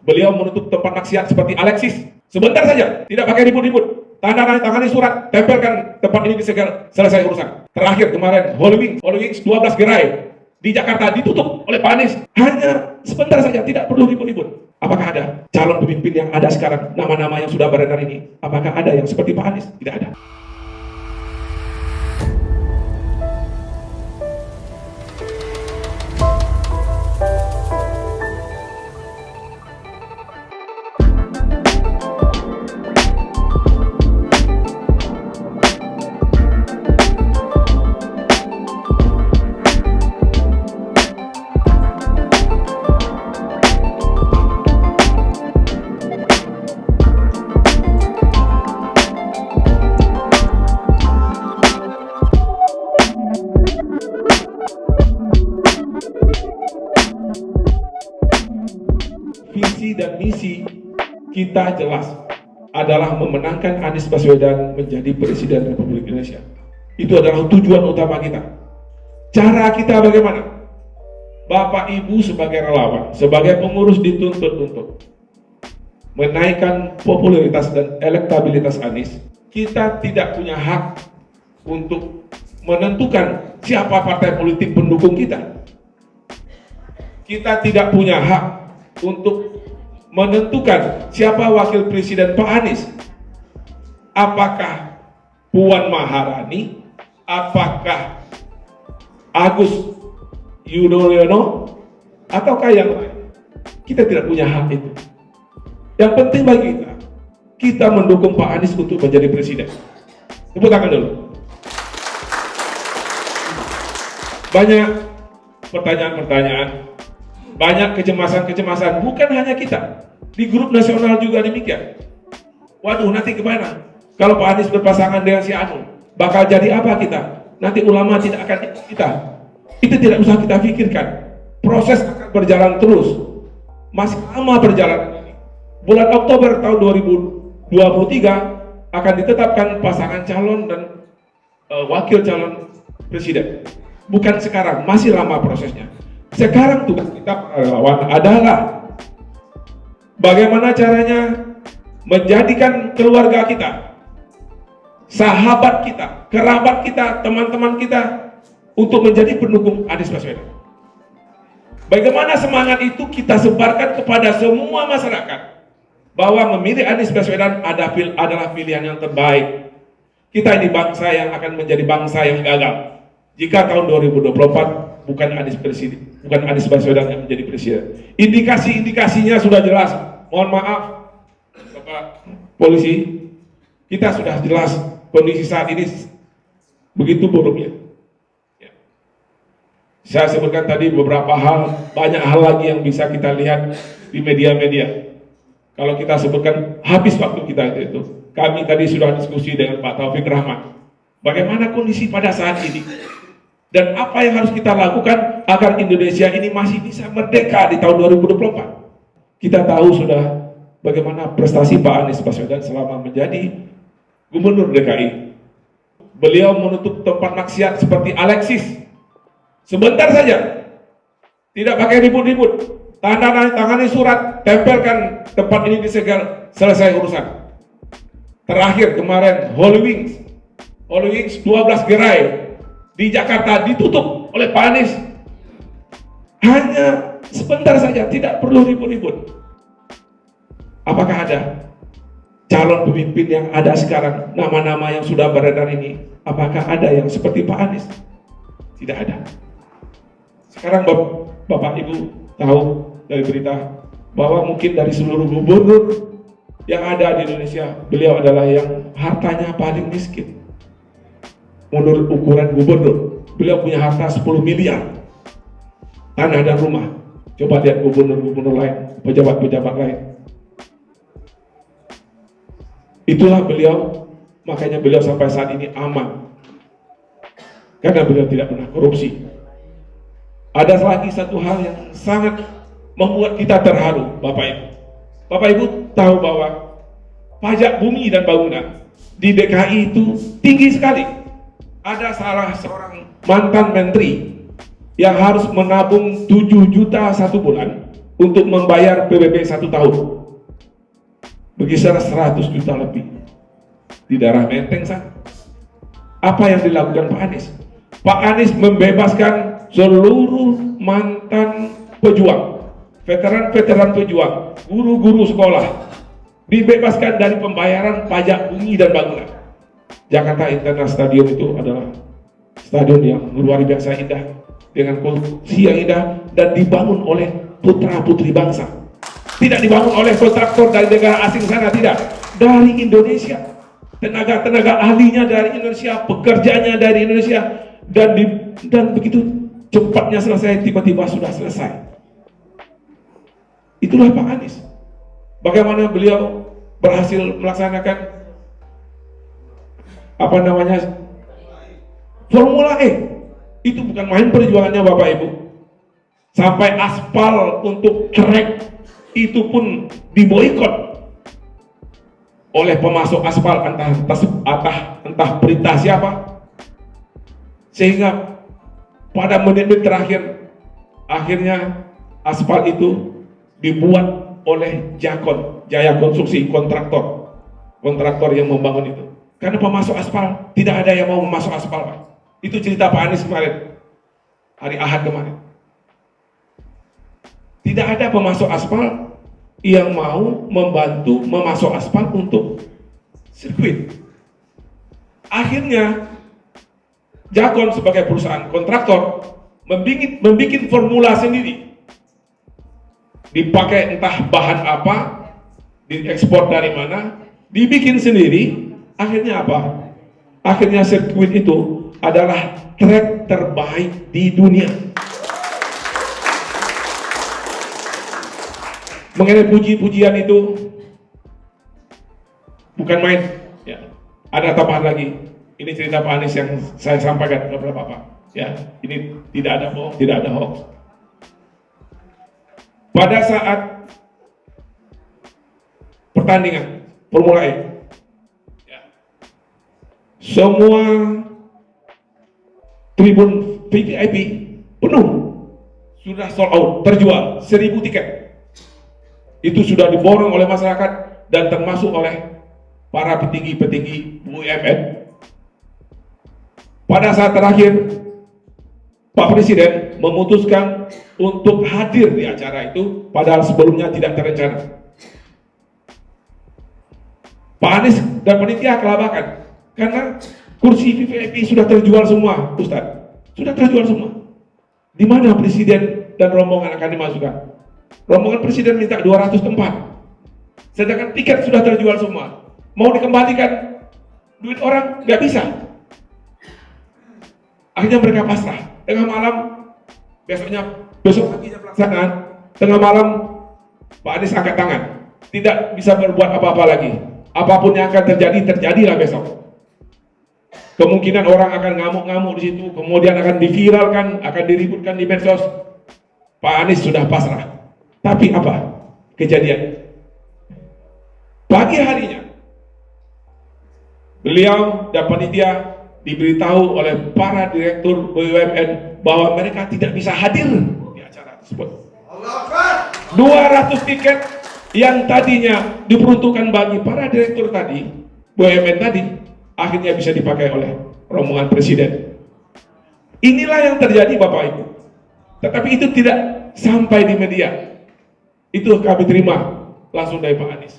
Beliau menutup tempat maksiat seperti Alexis. Sebentar saja, tidak pakai ribut-ribut. Tangani surat, tempelkan tempat ini disegel, selesai urusan. Terakhir kemarin, Holy Wings 12 gerai di Jakarta ditutup oleh Pak Anies. Hanya sebentar saja, tidak perlu ribut-ribut. Apakah ada calon pemimpin yang ada sekarang, nama-nama yang sudah beredar ini, apakah ada yang seperti Pak Anies? Tidak ada. Visi dan misi kita jelas adalah memenangkan Anies Baswedan menjadi Presiden Republik Indonesia. Itu adalah tujuan utama kita. Cara kita bagaimana? Bapak Ibu sebagai relawan, sebagai pengurus dituntut untuk menaikkan popularitas dan elektabilitas Anies. Kita tidak punya hak untuk menentukan siapa partai politik pendukung kita. Kita tidak punya hak untuk menentukan siapa wakil presiden Pak Anies. Apakah Puan Maharani, apakah Agus Yudhoyono, ataukah yang lain. Kita tidak punya hak itu. Yang penting bagi kita mendukung Pak Anies untuk menjadi presiden. Tepuk tangan dulu. Banyak pertanyaan-pertanyaan, banyak kecemasan-kecemasan, bukan hanya kita, di grup nasional juga demikian. Waduh, nanti gimana? Kalau Pak Anies berpasangan dengan si Anu, bakal jadi apa kita? Nanti ulama tidak akan ikut kita. Itu tidak usah kita pikirkan. Proses akan berjalan terus. Masih lama perjalanan ini. Bulan Oktober tahun 2023 akan ditetapkan pasangan calon dan wakil calon presiden. Bukan sekarang, masih lama prosesnya. Sekarang tugas kita relawan adalah bagaimana caranya menjadikan keluarga kita, sahabat kita, kerabat kita, teman-teman kita untuk menjadi pendukung Anies Baswedan. Bagaimana semangat itu kita sebarkan kepada semua masyarakat bahwa memilih Anies Baswedan adalah pilihan yang terbaik. Kita ini bangsa yang akan menjadi bangsa yang gagal jika tahun 2024 bukan Anies Baswedan yang menjadi presiden. Indikasi-indikasinya sudah jelas. Mohon maaf, Bapak Polisi, kita sudah jelas kondisi saat ini begitu buruknya. Ya. Saya sebutkan tadi beberapa hal, banyak hal lagi yang bisa kita lihat di media-media. Kalau kita sebutkan, habis waktu kita itu. Kami tadi sudah diskusi dengan Pak Taufik Rahman. Bagaimana kondisi pada saat ini? Dan apa yang harus kita lakukan agar Indonesia ini masih bisa merdeka di tahun 2024. Kita tahu sudah bagaimana prestasi Pak Anies Baswedan selama menjadi Gubernur DKI. Beliau menutup tempat maksiat seperti Alexis. Sebentar saja, tidak pakai ribut-ribut. Tangani surat, tempelkan tempat ini disegel, selesai urusan. Terakhir kemarin, Holy Wings 12 gerai di Jakarta ditutup oleh Pak Anies. Hanya sebentar saja, tidak perlu ribut-ribut. Apakah ada calon pemimpin yang ada sekarang, nama-nama yang sudah beredar ini, apakah ada yang seperti Pak Anies? Tidak ada. Sekarang Bapak Ibu tahu dari berita bahwa mungkin dari seluruh gubernur yang ada di Indonesia, beliau adalah yang hartanya paling miskin. Menurut ukuran gubernur, beliau punya harta 10 miliar tanah dan rumah. Coba lihat gubernur-gubernur lain, pejabat-pejabat lain. Itulah beliau, makanya beliau sampai saat ini aman. Karena beliau tidak pernah korupsi. Ada lagi satu hal yang sangat membuat kita terharu, Bapak Ibu. Bapak Ibu tahu bahwa pajak bumi dan bangunan di DKI itu tinggi sekali. Ada salah seorang mantan menteri yang harus menabung 7 juta satu bulan untuk membayar PBB 1 tahun berkisar 100 juta lebih di daerah Menteng sana. Apa yang dilakukan Pak Anies? Pak Anies membebaskan seluruh mantan pejuang, veteran-veteran pejuang, guru-guru sekolah, dibebaskan dari pembayaran pajak bumi dan bangunan. Jakarta International Stadium itu adalah stadion yang luar biasa indah, dengan kursi yang indah, dan dibangun oleh putra-putri bangsa. Tidak dibangun oleh kontraktor dari negara asing sana, tidak. Dari Indonesia. Tenaga-tenaga ahlinya dari Indonesia, pekerjanya dari Indonesia, dan begitu cepatnya selesai, tiba-tiba sudah selesai. Itulah Pak Anies. Bagaimana beliau berhasil melaksanakan Formula E. Itu bukan main perjuangannya Bapak Ibu. Sampai aspal untuk trek itu pun diboikot oleh pemasok aspal, entah perintah siapa, sehingga pada menit-menit terakhir akhirnya aspal itu dibuat oleh Jakon, Jaya Konstruksi, kontraktor yang membangun itu. Karena pemasok aspal tidak ada yang mau memasok aspal, Pak. Itu cerita Pak Anies kemarin, hari Ahad kemarin. Tidak ada pemasok aspal yang mau membantu memasok aspal untuk sirkuit. Akhirnya Jakon sebagai perusahaan kontraktor membuat formula sendiri, dipakai entah bahan apa, diekspor dari mana, dibikin sendiri. Akhirnya apa? Akhirnya sirkuit itu adalah trek terbaik di dunia. Mengenai puji-pujian itu bukan main, ya. Ada tambahan lagi. Ini cerita Pak Anies yang saya sampaikan kepada Bapak. Ya, ini tidak ada bohong, tidak ada hoax. Pada saat pertandingan Formula E, ya, semua tribun VIP penuh, sudah sold out, terjual 1.000 tiket. Itu sudah diborong oleh masyarakat dan termasuk oleh para petinggi-petinggi BUMN. Pada saat terakhir, Pak Presiden memutuskan untuk hadir di acara itu, padahal sebelumnya tidak terencana. Pak Anies dan panitia kelabakan karena kursi VIP sudah terjual semua, Ustaz. Sudah terjual semua. Di mana Presiden dan rombongan akan dimasukkan? Rombongan Presiden minta 200 tempat, sedangkan tiket sudah terjual semua. Mau dikembalikan duit orang nggak bisa. Akhirnya mereka pasrah. Tengah malam, besok paginya pelaksanaan, tengah malam Pak Anies angkat tangan, tidak bisa berbuat apa-apa lagi. Apapun yang akan terjadi, terjadilah besok. Kemungkinan orang akan ngamuk-ngamuk di situ, kemudian akan diviralkan, akan diributkan di medsos. Pak Anies sudah pasrah. Tapi apa kejadian? Pagi harinya, beliau dan panitia diberitahu oleh para direktur BUMN bahwa mereka tidak bisa hadir di acara tersebut. 200 tiket yang tadinya diperuntukkan bagi para direktur tadi, BUMN tadi, akhirnya bisa dipakai oleh rombongan Presiden. Inilah yang terjadi Bapak Ibu. Tetapi itu tidak sampai di media. Itu kami terima langsung dari Pak Anies.